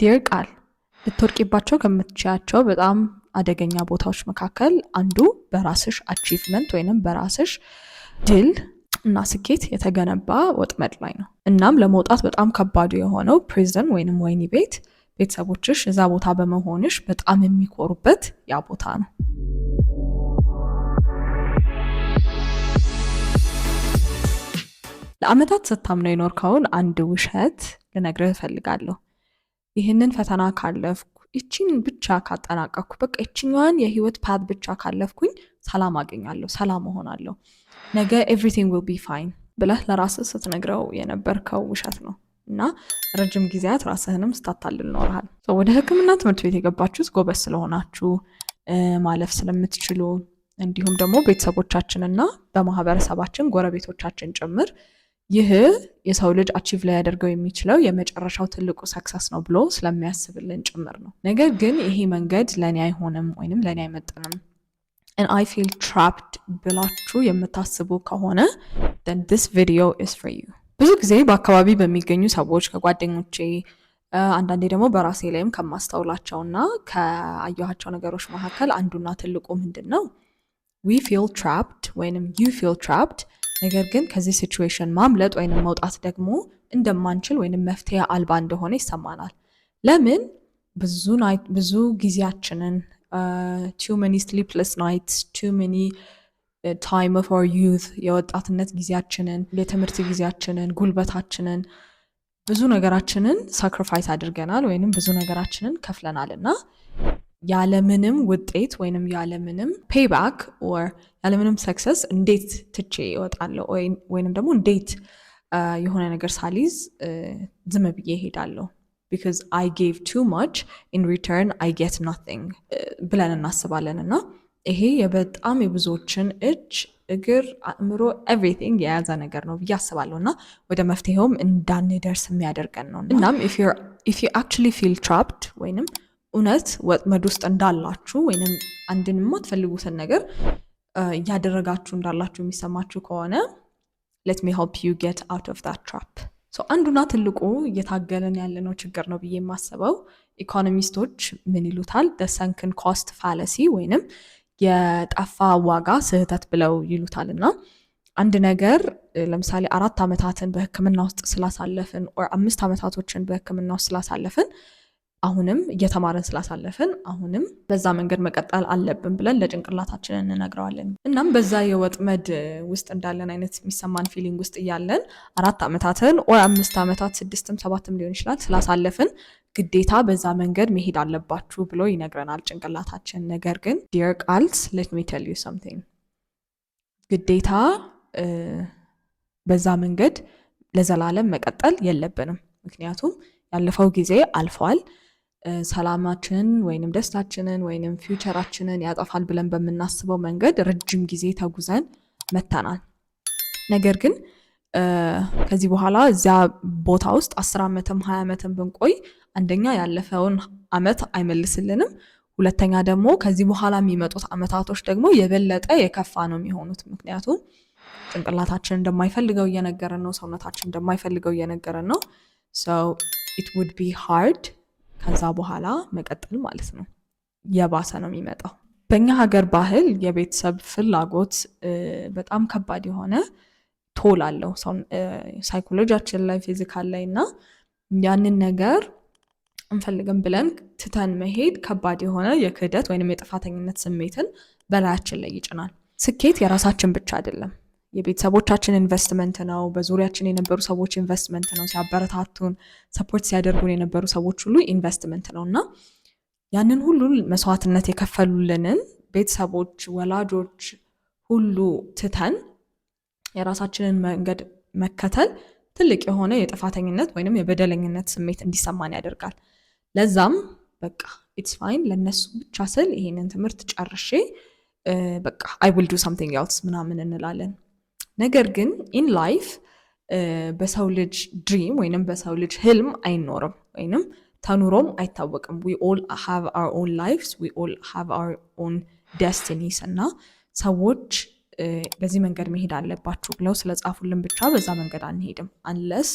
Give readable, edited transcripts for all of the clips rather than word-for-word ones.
ዲር ቃል ልትወርቂባቸው ከምትችያቸው በጣም አደገኛ ቦታዎች መካከል አንዱ በራስሽ አቺቭመንት ወይንም በራስሽ ድል እና ስኬት የተገነባ ወጥመድ ላይ ነው። እናም ለመውጣት በጣም ከባዱ የሆነው ፕሪዝን ወይንም ወህኒ ቤት ቤተሰቦችሽ እዛ ቦታ በመሆንሽ በጣም የሚኮሩበት ያ ቦታ ነው። ለአመታት ስታምነው የኖርከውን አንድ ውሸት ልነግርህ እፈልጋለሁ። ይህንን ፈተና ካለፍኩ እቺን ብቻ ካጠናቀቅኩ በቃ እቺኛዋን የህይወት ፓት ብቻ ካለፍኩኝ ሰላም አገኛለሁ፣ ሰላም እሆናለሁ፣ ነገ ኤቭሪቲንግ ዊል ቢ ፋይን ብለህ ለራስህ ስትነግረው የነበርከው ውሸት ነው እና ረጅም ጊዜያት ራስህንም ስታታልል ኖርሃል። ወደ ሕክምና ትምህርት ቤት የገባችሁት ጎበዝ ስለሆናችሁ ማለፍ ስለምትችሉ እንዲሁም ደግሞ ቤተሰቦቻችንና በማህበረሰባችን ጎረቤቶቻችን ጭምር ይህ የሰው ልጅ አቺቭ ላይ ያደርገው የሚችለው የመጨረሻው ትልቁ ሰክሰስ ነው ብሎ ስለሚያስብልን ጭምር ነው። ነገር ግን ይሄ መንገድ ለእኔ አይሆንም ወይንም ለእኔ አይመጥንም and I feel trapped ብላችሁ የምታስቡ ከሆነ then this video is for you። ብዙ ጊዜ በአካባቢ በሚገኙ ሰዎች ከጓደኞቼ አንዳንዴ ደግሞ በራሴ ላይም ከማስተውላቸውና ከአየኋቸው ነገሮች መካከል አንዱና ትልቁ ምንድን ነው we feel trapped ወይንም you feel trapped ነገር ግን ከዚህ ሲቹዌሽን ማምለጥ ወይንም መውጣት ደግሞ እንደማንችል ወይንም መፍትሄ አልባ እንደሆነ ይሰማናል። ለምን? ብዙ ጊዜያችንን too many sleepless nights, too many time of our youth የወጣትነት ጊዜያችንን፣ የትምህርት ጊዜያችንን፣ ጉልበታችንን፣ ብዙ ነገራችንን ሳክሪፋይስ አድርገናል ወይንም ብዙ ነገራችንን ከፍለናል እና ያለምንም ውጤት ወይንም ያለምንም ፔይባክ ኦር ያለምንም ሰክሰስ እንዴት ትቼ እወጣለሁ ወይንም ደግሞ እንዴት የሆነ ነገር ሳሊዝ ዝም ብዬ እሄዳለሁ because I gave too much in return I get nothing ብለን እናስባለን እና ይሄ በጣም የብዙዎችን እጅ እግር አእምሮ everything የያዘ ነገር ነው ብዬ አስባለሁ እና ወደ መፍትሄውም እንዳንደርስ የሚያደርገን ነው። እናም if you actually feel trapped ወይንም እውነት ወጥመድ ውስጥ እንዳላችሁ ወይንም አንድን የማትፈልጉትን ነገር እያደረጋችሁ እንዳላችሁ የሚሰማችሁ ከሆነ let me help you get out of that trap። አንዱና ትልቁ እየታገለን ያለነው ችግር ነው ብዬ የማስበው ኢኮኖሚስቶች ምን ይሉታል the sunken cost fallacy ወይንም የጠፋ ዋጋ ስህተት ብለው ይሉታል። እና አንድ ነገር ለምሳሌ 4 ዓመታትን በህክምና ውስጥ ስላሳለፍን or 5 ዓመታቶችን በህክምና ውስጥ ስላሳለፍን አሁንም እየተማረን ስላሳለፍን አሁንም በዛ መንገድ መቀጠል አለብን ብለን ለጭንቅላታችን እንነግረዋለን። እናም በዛ የወጥመድ ውስጥ እንዳለን አይነት የሚሰማን ፊሊንግ ውስጥ እያለን 4 ዓመታትን or 5 ዓመታት 6ም 7ም ሊሆን ይችላል ስላሳለፍን ግዴታ በዛ መንገድ መሄድ አለባችሁ ብሎ ይነግረናል ጭንቅላታችን። ነገር ግን dear ቃልስ let me tell you something ግዴታ በዛ መንገድ ለዘላለም መቀጠል የለብንም። ምክንያቱም ያለፈው ጊዜ አልፏል። ሰላማችንን ወይንም ደስታችንን ወይንም ፊውቸራችንን ያጠፋል ብለን በምናስበው መንገድ ረጅም ጊዜ ተጉዘን መተናል። ነገር ግን ከዚህ በኋላ እዚያ ቦታ ውስጥ 10 ዓመትም 20 ዓመትም ብንቆይ አንደኛ ያለፈውን ዓመት አይመልስልንም፣ ሁለተኛ ደግሞ ከዚህ በኋላ የሚመጡት ዓመታቶች ደግሞ የበለጠ የከፋ ነው የሚሆኑት። ምክንያቱም ጭንቅላታችን እንደማይፈልገው እየነገረን ነው፣ ሰውነታችን እንደማይፈልገው እየነገረን ነው። so it would be hard ከዛ በኋላ መቀጠል ማለት ነው። የባሰ ነው የሚመጣው። በእኛ ሀገር ባህል የቤተሰብ ፍላጎት በጣም ከባድ የሆነ ቶል አለው ሳይኮሎጂያችን ላይ ፊዚካል ላይ እና ያንን ነገር እንፈልግም ብለን ትተን መሄድ ከባድ የሆነ የክህደት ወይንም የጥፋተኝነት ስሜትን በላያችን ላይ ይጭናል። ስኬት የራሳችን ብቻ አይደለም፣ የቤተሰቦቻችን ኢንቨስትመንት ነው። በዙሪያችን የነበሩ ሰዎች ኢንቨስትመንት ነው። ሲያበረታቱን ሰፖርት ሲያደርጉን የነበሩ ሰዎች ሁሉ ኢንቨስትመንት ነው እና ያንን ሁሉ መስዋዕትነት የከፈሉልንን ቤተሰቦች፣ ወላጆች ሁሉ ትተን የራሳችንን መንገድ መከተል ትልቅ የሆነ የጥፋተኝነት ወይንም የበደለኝነት ስሜት እንዲሰማን ያደርጋል። ለዛም በቃ ኢትስ ፋይን ለነሱ ብቻ ስል ይሄንን ትምህርት ጨርሼ በቃ I will do something else ምናምን እንላለን። ነገር ግን in life በሰው ልጅ ድሪም ወይንም በሰው ልጅ ህልም አይኖርም ወይንም ተኑሮም አይታወቅም። we all have our own lives, we all have our own destinies እና ሰዎች በዚህ መንገድ መሄድ አለባችሁ ብለው ስለጻፉልን ብቻ በዛ መንገድ አንሄድም unless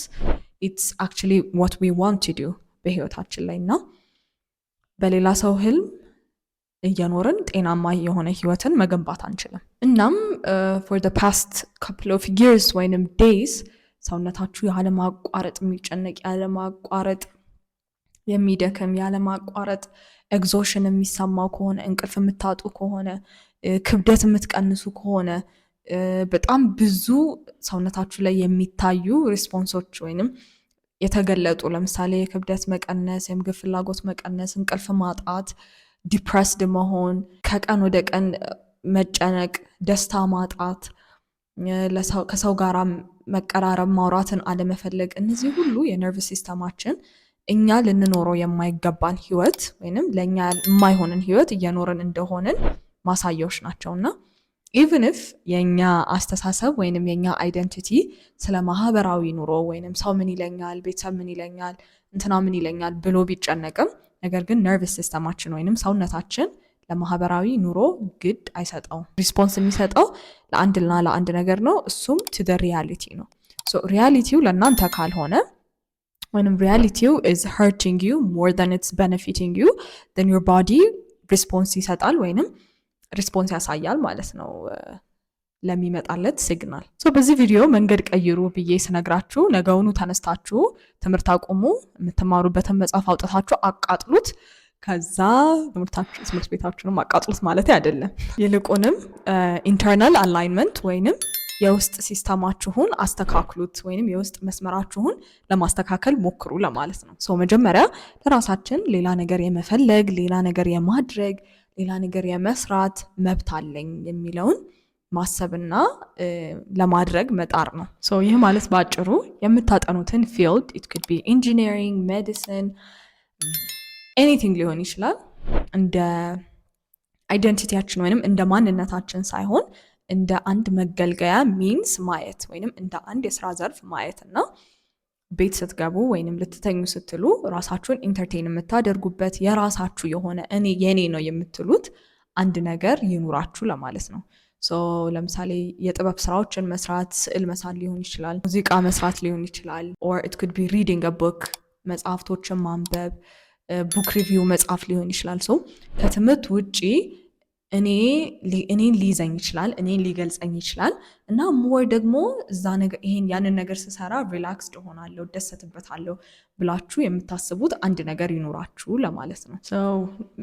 it's actually what we want to do በህይወታችን ላይ እና በሌላ ሰው ህልም እየኖርን ጤናማ የሆነ ህይወትን መገንባት አንችልም። እናም for the past couple of years ወይንም days ሰውነታችሁ ያለማቋረጥ የሚጨነቅ ያለማቋረጥ የሚደክም ያለማቋረጥ ኤግዞሽን የሚሰማው ከሆነ እንቅልፍ የምታጡ ከሆነ ክብደት የምትቀንሱ ከሆነ በጣም ብዙ ሰውነታችሁ ላይ የሚታዩ ሪስፖንሶች ወይንም የተገለጡ ለምሳሌ የክብደት መቀነስ፣ የምግብ ፍላጎት መቀነስ፣ እንቅልፍ ማጣት፣ ዲፕረስድ መሆን፣ ከቀን ወደ ቀን መጨነቅ፣ ደስታ ማጣት፣ ከሰው ጋር መቀራረብ፣ ማውራትን አለመፈለግ፣ እነዚህ ሁሉ የነርቭ ሲስተማችን እኛ ልንኖረው የማይገባን ህይወት ወይንም ለእኛ የማይሆንን ህይወት እየኖርን እንደሆንን ማሳያዎች ናቸውና ኢቭን ኢፍ የኛ አስተሳሰብ ወይንም የኛ አይደንቲቲ ስለ ማህበራዊ ኑሮ ወይንም ሰው ምን ይለኛል፣ ቤተሰብ ምን ይለኛል፣ እንትና ምን ይለኛል ብሎ ቢጨነቅም ነገር ግን ነርቭስ ሲስተማችን ወይንም ሰውነታችን ለማህበራዊ ኑሮ ግድ አይሰጠውም። ሪስፖንስ የሚሰጠው ለአንድና ለአንድ ነገር ነው፣ እሱም to the reality ነው። ሶ ሪያሊቲው ለእናንተ ካልሆነ ወይንም ሪያሊቲው is hurting you more than it's benefiting you, then your body ሪስፖንስ ይሰጣል ወይንም ሪስፖንስ ያሳያል ማለት ነው ለሚመጣለት ሲግናል። በዚህ ቪዲዮ መንገድ ቀይሩ ብዬ ስነግራችሁ ነገውኑ ተነስታችሁ ትምህርት አቁሙ፣ የምትማሩበትን መጽሐፍ አውጥታችሁ አቃጥሉት፣ ከዛ ትምህርት ቤታችሁንም አቃጥሉት ማለት አይደለም። ይልቁንም ኢንተርናል አላይንመንት ወይንም የውስጥ ሲስተማችሁን አስተካክሉት ወይንም የውስጥ መስመራችሁን ለማስተካከል ሞክሩ ለማለት ነው። መጀመሪያ ለራሳችን ሌላ ነገር የመፈለግ ሌላ ነገር የማድረግ ሌላ ነገር የመስራት መብት አለኝ የሚለውን ማሰብና ለማድረግ መጣር ነው። ይህ ማለት በአጭሩ የምታጠኑትን ፊልድ it could be engineering, medicine, anything ሊሆን ይችላል እንደ አይደንቲቲያችን ወይንም እንደ ማንነታችን ሳይሆን እንደ አንድ መገልገያ ሚንስ ማየት ወይንም እንደ አንድ የስራ ዘርፍ ማየት እና ቤት ስትገቡ ወይንም ልትተኙ ስትሉ ራሳችሁን ኢንተርቴን የምታደርጉበት የራሳችሁ የሆነ የኔ ነው የምትሉት አንድ ነገር ይኑራችሁ ለማለት ነው። ለምሳሌ የጥበብ ስራዎችን መስራት፣ ስዕል መሳል ሊሆን ይችላል፣ ሙዚቃ መስራት ሊሆን ይችላል፣ or it could be reading a book መጽሐፍቶችን ማንበብ፣ ቡክ ሪቪው መጽሐፍ ሊሆን ይችላል። ከትምህርት ውጪ እኔን ሊይዘኝ ይችላል፣ እኔን ሊገልጸኝ ይችላል እና ሞር ደግሞ እዛ ነገር ያንን ነገር ስሰራ ሪላክስድ ሆናለሁ፣ ደሰትበታለሁ ብላችሁ የምታስቡት አንድ ነገር ይኖራችሁ ለማለት ነው።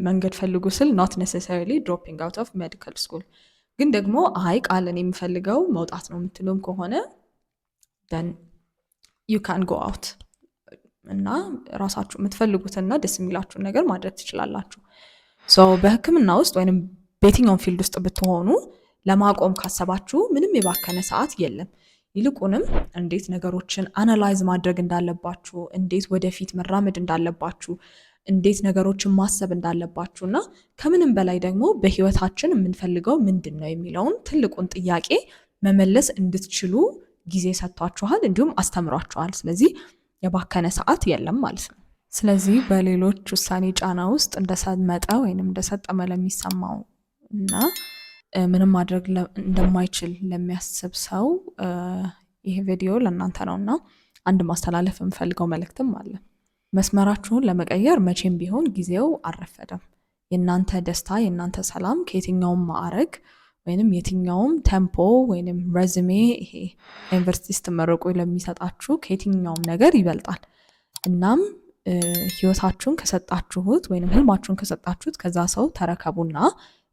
መንገድ ፈልጉ ስል not necessarily dropping out of medical school ግን ደግሞ ቃልን የሚፈልገው መውጣት ነው የምትሉም ከሆነ then you can go out እና ራሳችሁ የምትፈልጉትና ደስ የሚላችሁን ነገር ማድረግ ትችላላችሁ። በህክምና ውስጥ ወይንም በየትኛውም ፊልድ ውስጥ ብትሆኑ ለማቆም ካሰባችሁ ምንም የባከነ ሰዓት የለም። ይልቁንም እንዴት ነገሮችን አናላይዝ ማድረግ እንዳለባችሁ፣ እንዴት ወደፊት መራመድ እንዳለባችሁ፣ እንዴት ነገሮችን ማሰብ እንዳለባችሁ እና ከምንም በላይ ደግሞ በህይወታችን የምንፈልገው ምንድን ነው የሚለውን ትልቁን ጥያቄ መመለስ እንድትችሉ ጊዜ ሰጥቷችኋል፣ እንዲሁም አስተምሯችኋል። ስለዚህ የባከነ ሰዓት የለም ማለት ነው። ስለዚህ በሌሎች ውሳኔ ጫና ውስጥ እንደሰመጠ ወይንም እንደሰጠመ ለሚሰማው እና ምንም ማድረግ እንደማይችል ለሚያስብ ሰው ይህ ቪዲዮ ለእናንተ ነውና አንድ ማስተላለፍ የምፈልገው መልእክትም አለ። መስመራችሁን ለመቀየር መቼም ቢሆን ጊዜው አልረፈደም። የእናንተ ደስታ፣ የእናንተ ሰላም ከየትኛውም ማዕረግ ወይንም የትኛውም ቴምፖ ወይንም ረዝሜ ይሄ ዩኒቨርሲቲ ስትመረቁ ለሚሰጣችሁ ከየትኛውም ነገር ይበልጣል። እናም ህይወታችሁን ከሰጣችሁት ወይንም ህልማችሁን ከሰጣችሁት ከዛ ሰው ተረከቡና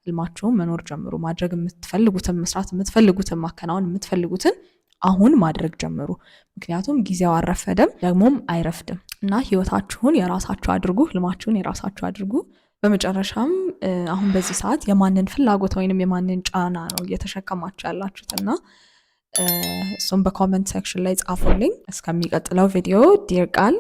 ህልማችሁን መኖር ጀምሩ። ማድረግ የምትፈልጉትን መስራት የምትፈልጉትን ማከናወን የምትፈልጉትን አሁን ማድረግ ጀምሩ። ምክንያቱም ጊዜው አልረፈደም ደግሞም አይረፍድም እና ህይወታችሁን የራሳችሁ አድርጉ፣ ህልማችሁን የራሳችሁ አድርጉ። በመጨረሻም አሁን በዚህ ሰዓት የማንን ፍላጎት ወይንም የማንን ጫና ነው እየተሸከማችሁ ያላችሁትና እሱም በኮሜንት ሴክሽን ላይ ጻፉልኝ። እስከሚቀጥለው ቪዲዮ ዲር ቃል